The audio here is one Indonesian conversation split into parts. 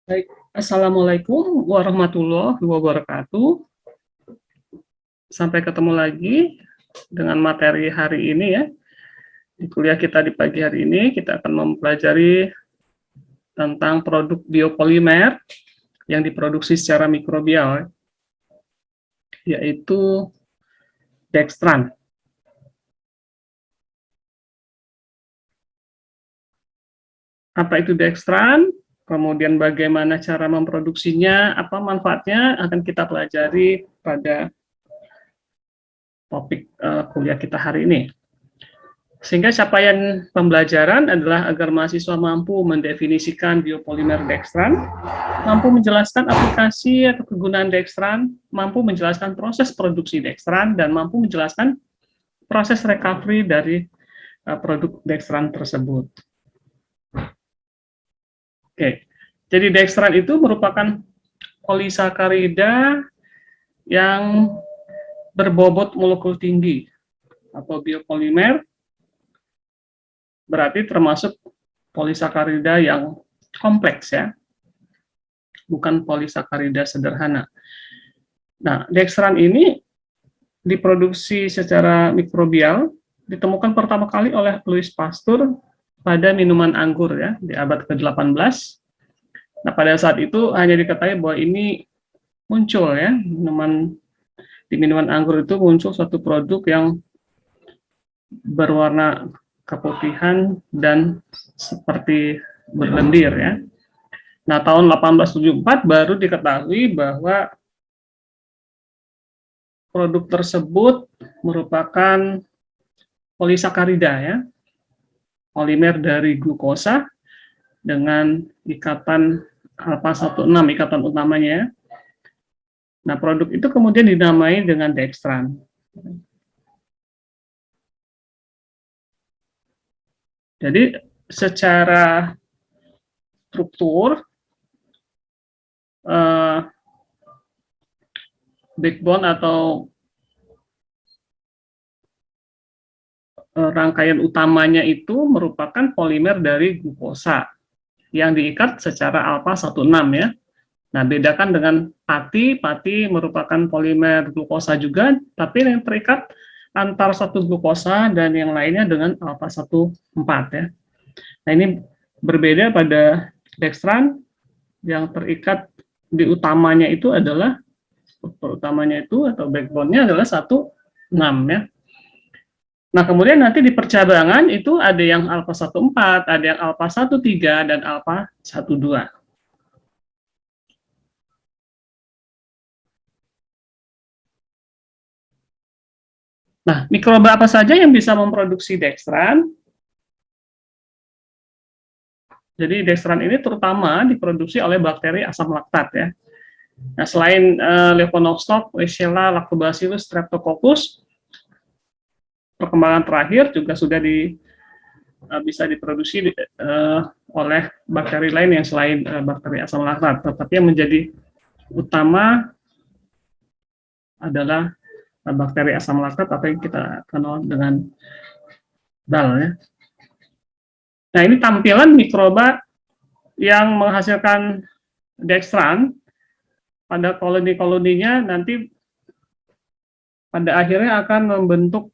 Baik, Assalamualaikum warahmatullahi wabarakatuh. Sampai ketemu lagi dengan materi hari ini ya. Di kuliah kita di pagi hari ini, kita akan mempelajari tentang produk biopolimer yang diproduksi secara mikrobial, yaitu dextran. Apa itu dextran? Kemudian bagaimana cara memproduksinya, apa manfaatnya, akan kita pelajari pada topik kuliah kita hari ini. Sehingga capaian pembelajaran adalah agar mahasiswa mampu mendefinisikan biopolimer dextran, mampu menjelaskan aplikasi atau kegunaan dextran, mampu menjelaskan proses produksi dextran, dan mampu menjelaskan proses recovery dari produk dextran tersebut. Oke, jadi dextran itu merupakan polisakarida yang berbobot molekul tinggi atau biopolimer, berarti termasuk polisakarida yang kompleks ya, bukan polisakarida sederhana. Nah, dextran ini diproduksi secara mikrobial, ditemukan pertama kali oleh Louis Pasteur pada minuman anggur ya, di abad ke-18. Nah, pada saat itu hanya diketahui bahwa ini muncul ya, di minuman anggur itu muncul suatu produk yang berwarna keputihan dan seperti berlendir ya. Nah, tahun 1874 baru diketahui bahwa produk tersebut merupakan polisakarida ya, polimer dari glukosa dengan ikatan alpha 16, ikatan utamanya. Nah, produk itu kemudian dinamai dengan dextran. Jadi secara struktur backbone atau rangkaian utamanya itu merupakan polimer dari glukosa yang diikat secara alpha 16 ya. Nah, bedakan dengan pati merupakan polimer glukosa juga, tapi yang terikat antar satu glukosa dan yang lainnya dengan alpha 14 ya. Nah, ini berbeda pada dextran yang terikat di utamanya itu adalah atau backbone-nya adalah 16 ya. Nah, kemudian nanti di percabangan itu ada yang alpha 14, ada yang alpha 13 dan alpha 12. Nah, mikroba apa saja yang bisa memproduksi dextran? Jadi dextran ini terutama diproduksi oleh bakteri asam laktat ya. Nah, selain Levonorstock, Klebsiella, Lactobacillus, Streptococcus, perkembangan terakhir juga sudah bisa diproduksi oleh bakteri lain yang selain bakteri asam laktat. Tetapi yang menjadi utama adalah bakteri asam laktat atau yang kita kenal dengan DAL ya. Nah, ini tampilan mikroba yang menghasilkan dextran pada koloni-koloninya nanti pada akhirnya akan membentuk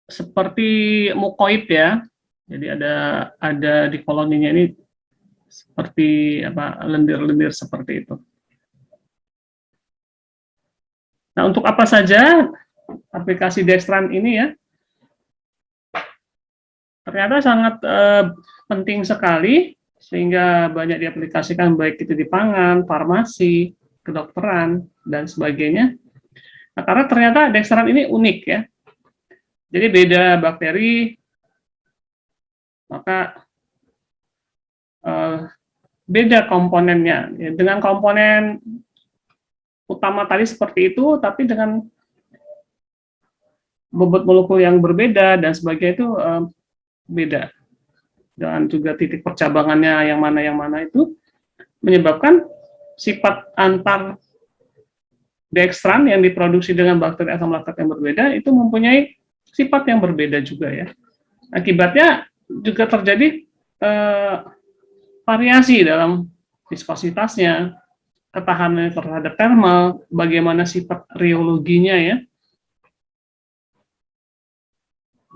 seperti mukoid ya. Jadi ada di koloninya ini seperti apa, lendir-lendir seperti itu. Nah, untuk apa saja aplikasi dextran ini ya? Ternyata sangat penting sekali sehingga banyak diaplikasikan baik itu di pangan, farmasi, kedokteran dan sebagainya. Nah, karena ternyata dextran ini unik ya. Jadi beda bakteri, maka beda komponennya. Ya, dengan komponen utama tadi seperti itu, tapi dengan bobot molekul yang berbeda dan sebagainya itu beda. Dan juga titik percabangannya yang mana itu menyebabkan sifat antar dextran yang diproduksi dengan bakteri asam laktat yang berbeda itu mempunyai sifat yang berbeda juga ya. Akibatnya juga terjadi variasi dalam viskositasnya, ketahanan terhadap thermal, bagaimana sifat rheologinya ya.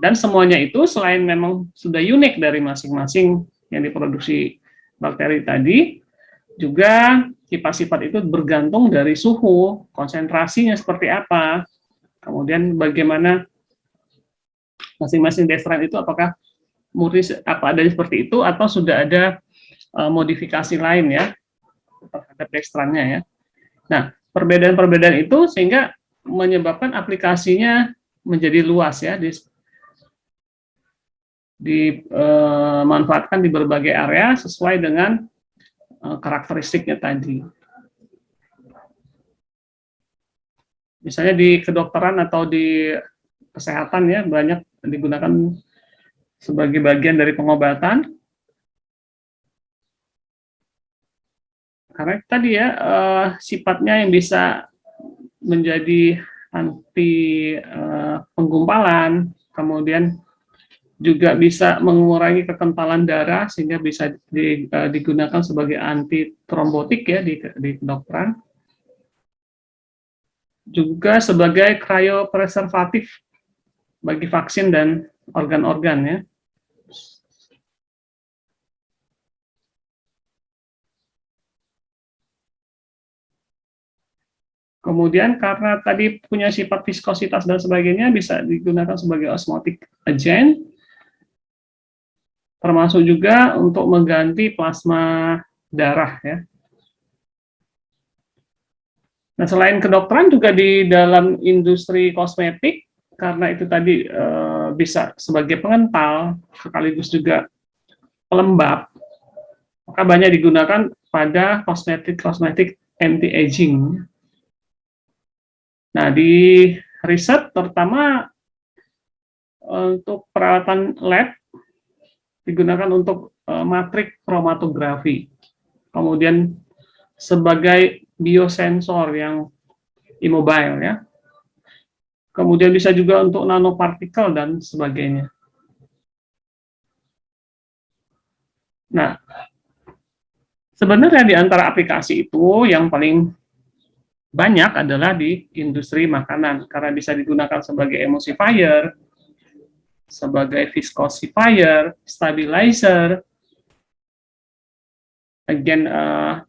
Dan semuanya itu selain memang sudah unik dari masing-masing yang diproduksi bakteri tadi, juga sifat-sifat itu bergantung dari suhu, konsentrasinya seperti apa, kemudian bagaimana masing-masing dextran itu apakah murni apa adanya seperti itu atau sudah ada modifikasi lain ya terhadap dextrannya ya. Nah, perbedaan-perbedaan itu sehingga menyebabkan aplikasinya menjadi luas ya, dimanfaatkan di berbagai area sesuai dengan karakteristiknya tadi. Misalnya di kedokteran atau di kesehatan ya banyak digunakan sebagai bagian dari pengobatan. Karena tadi ya sifatnya yang bisa menjadi anti penggumpalan, kemudian juga bisa mengurangi kekentalan darah sehingga bisa digunakan sebagai anti trombotik ya di kedokteran. Juga sebagai cryopreservatif bagi vaksin dan organ-organ ya. Kemudian karena tadi punya sifat viskositas dan sebagainya bisa digunakan sebagai osmotic agent, termasuk juga untuk mengganti plasma darah ya. Nah, selain kedokteran juga di dalam industri kosmetik, karena itu tadi bisa sebagai pengental, sekaligus juga pelembab, maka banyak digunakan pada kosmetik anti-aging. Nah, di riset terutama untuk peralatan lab digunakan untuk matrik kromatografi. Kemudian sebagai biosensor yang immobile ya. Kemudian bisa juga untuk nanopartikel dan sebagainya. Nah, sebenarnya di antara aplikasi itu yang paling banyak adalah di industri makanan karena bisa digunakan sebagai emulsifier, sebagai viscosifier, stabilizer, agen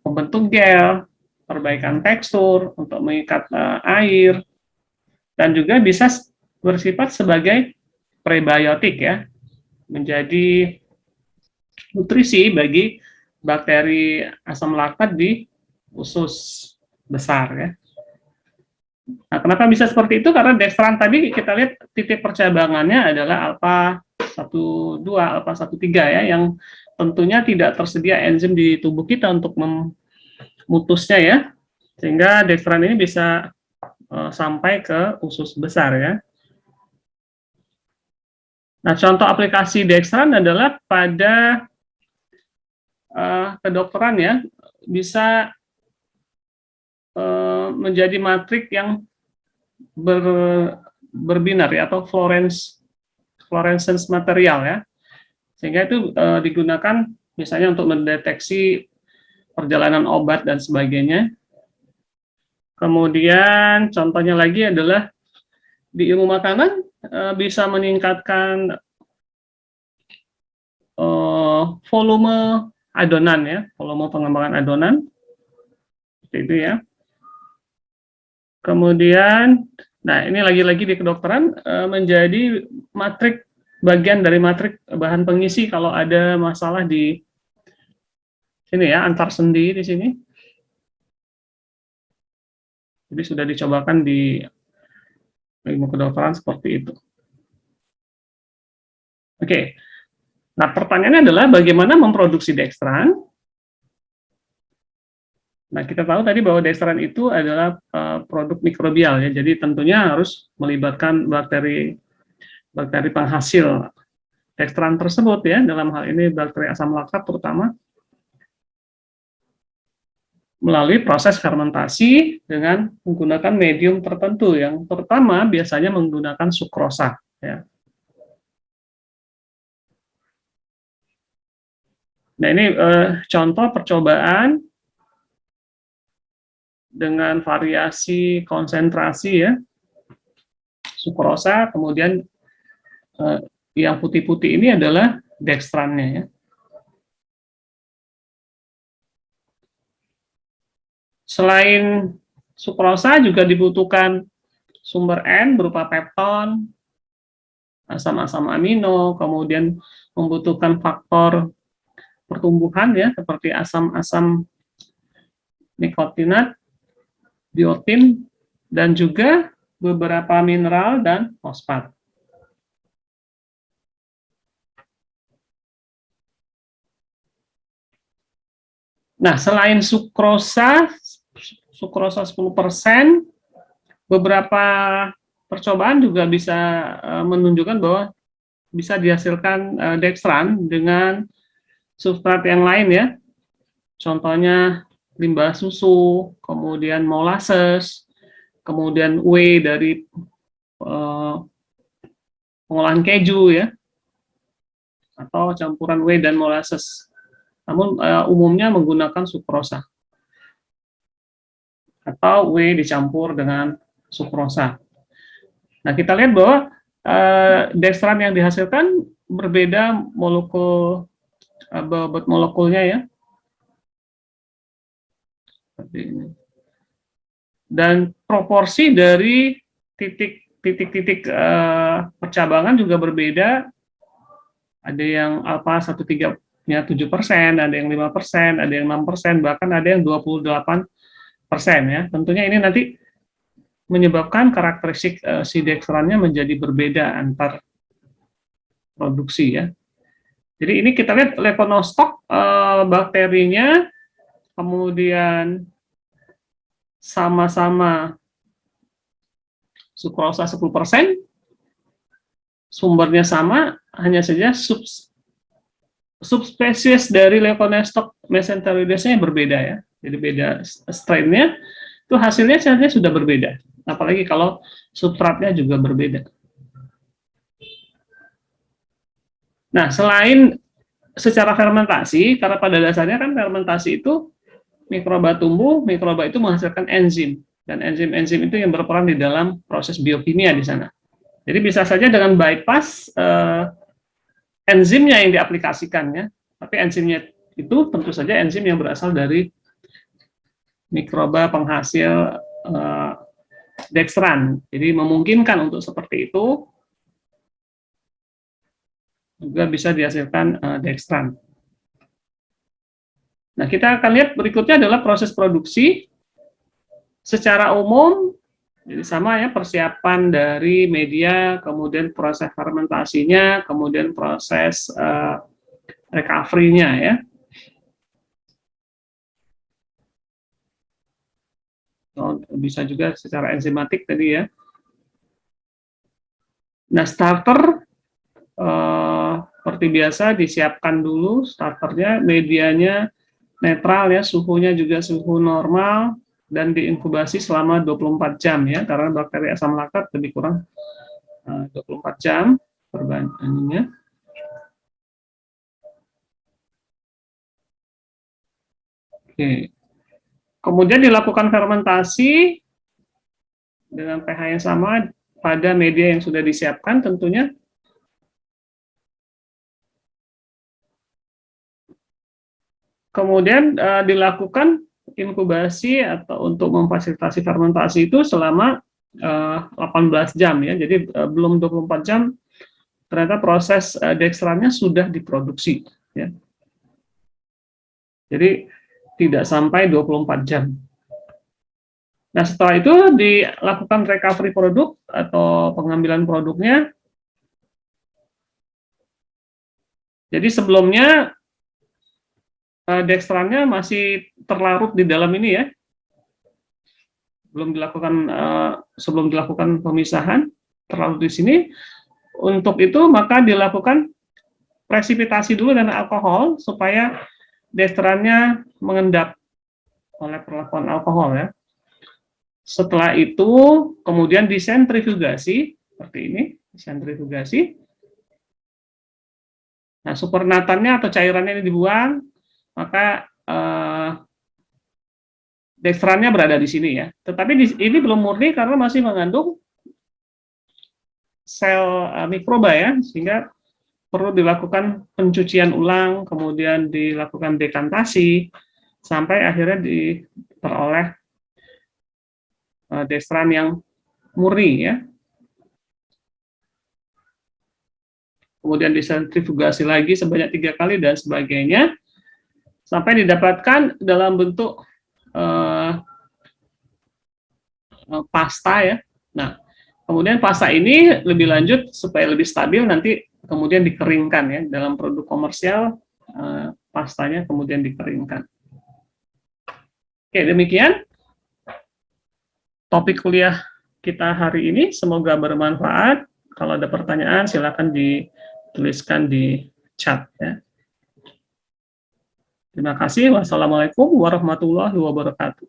pembentuk gel, perbaikan tekstur untuk mengikat air, dan juga bisa bersifat sebagai prebiotik ya, menjadi nutrisi bagi bakteri asam laktat di usus besar ya. Nah, kenapa bisa seperti itu? Karena dextran tadi kita lihat titik percabangannya adalah alpha 12, alpha 13 ya, yang tentunya tidak tersedia enzim di tubuh kita untuk memutusnya ya, sehingga dextran ini bisa sampai ke usus besar ya. Nah, contoh aplikasi dextran adalah pada kedokteran ya, bisa menjadi matrik yang berbinar ya, atau fluorescence material ya, sehingga itu digunakan misalnya untuk mendeteksi perjalanan obat dan sebagainya. Kemudian contohnya lagi adalah di ilmu makanan bisa meningkatkan volume adonan ya, volume pengembangan adonan seperti itu ya. Kemudian, nah ini lagi-lagi di kedokteran menjadi matrik, bagian dari matrik bahan pengisi kalau ada masalah di sini ya, antar sendi di sini. Jadi sudah dicobakan di ilmu kedokteran seperti itu. Oke, nah pertanyaannya adalah bagaimana memproduksi dextran? Nah, kita tahu tadi bahwa dextran itu adalah produk mikrobial ya, jadi tentunya harus melibatkan bakteri penghasil dextran tersebut ya, dalam hal ini bakteri asam laktat terutama, melalui proses fermentasi dengan menggunakan medium tertentu yang pertama biasanya menggunakan sukrosa ya. Nah, ini contoh percobaan dengan variasi konsentrasi ya, sukrosa, kemudian yang putih-putih ini adalah dextrannya ya. Selain sukrosa juga dibutuhkan sumber N berupa pepton, asam-asam amino, kemudian membutuhkan faktor pertumbuhan ya seperti asam-asam nikotinat, biotin, dan juga beberapa mineral dan fosfat. Nah, selain sukrosa 10%, beberapa percobaan juga bisa menunjukkan bahwa bisa dihasilkan dextran dengan substrat yang lain ya. Contohnya limbah susu, kemudian molasses, kemudian whey dari pengolahan keju ya, atau campuran whey dan molasses. Namun umumnya menggunakan sukrosa atau whey dicampur dengan sukrosa. Nah, kita lihat bahwa dextran yang dihasilkan berbeda molekul bobot molekulnya ya. Seperti ini. Dan proporsi dari titik-titik percabangan juga berbeda. Ada yang alpha 1,3-nya 7%, ada yang 5%, ada yang 6%, bahkan ada yang 28% ya. Tentunya ini nanti menyebabkan karakteristik si dextrannya menjadi berbeda antar produksi ya. Jadi ini kita lihat levonostok bakterinya, kemudian sama-sama sukrosa 10%, sumbernya sama, hanya saja subspesies dari levonostok mesenteroidesnya berbeda ya. Jadi beda strainnya, itu hasilnya sebenarnya sudah berbeda. Apalagi kalau substratnya juga berbeda. Nah, selain secara fermentasi, karena pada dasarnya kan fermentasi itu mikroba tumbuh, mikroba itu menghasilkan enzim, dan enzim-enzim itu yang berperan di dalam proses biokimia di sana. Jadi bisa saja dengan bypass enzimnya yang diaplikasikan ya, tapi enzimnya itu tentu saja enzim yang berasal dari mikroba penghasil dextran. Jadi memungkinkan untuk seperti itu juga bisa dihasilkan dextran. Nah, kita akan lihat berikutnya adalah proses produksi. Secara umum, jadi sama ya, persiapan dari media, kemudian proses fermentasinya, kemudian proses recovery-nya ya. Bisa juga secara enzimatik tadi ya. Nah, starter seperti biasa disiapkan dulu starternya, medianya netral ya, suhunya juga suhu normal, dan diinkubasi selama 24 jam ya, karena bakteri asam laktat lebih kurang 24 jam perbandingannya. Oke. Kemudian dilakukan fermentasi dengan pH yang sama pada media yang sudah disiapkan tentunya. Kemudian dilakukan inkubasi atau untuk memfasilitasi fermentasi itu selama 18 jam ya. Jadi belum 24 jam ternyata proses dextrannya sudah diproduksi ya. Jadi tidak sampai 24 jam. Nah, setelah itu dilakukan recovery produk atau pengambilan produknya. Jadi sebelumnya dextrannya masih terlarut di dalam ini ya, sebelum dilakukan pemisahan, terlarut di sini. Untuk itu maka dilakukan presipitasi dulu dengan alkohol supaya dextrannya mengendap oleh perlakuan alkohol ya. Setelah itu kemudian disentrifugasi seperti ini, sentrifugasi. Nah, supernatannya atau cairannya ini dibuang, maka dextrannya berada di sini ya. Tetapi ini belum murni karena masih mengandung sel mikroba ya, sehingga perlu dilakukan pencucian ulang, kemudian dilakukan dekantasi, sampai akhirnya diperoleh dextran yang murni ya. Kemudian disentrifugasi lagi sebanyak 3 kali dan sebagainya, sampai didapatkan dalam bentuk pasta ya. Nah, kemudian pasta ini lebih lanjut supaya lebih stabil nanti kemudian dikeringkan ya, dalam produk komersial pastanya kemudian dikeringkan. Oke, demikian topik kuliah kita hari ini, semoga bermanfaat. Kalau ada pertanyaan silakan dituliskan di chat ya. Terima kasih. Wassalamualaikum warahmatullahi wabarakatuh.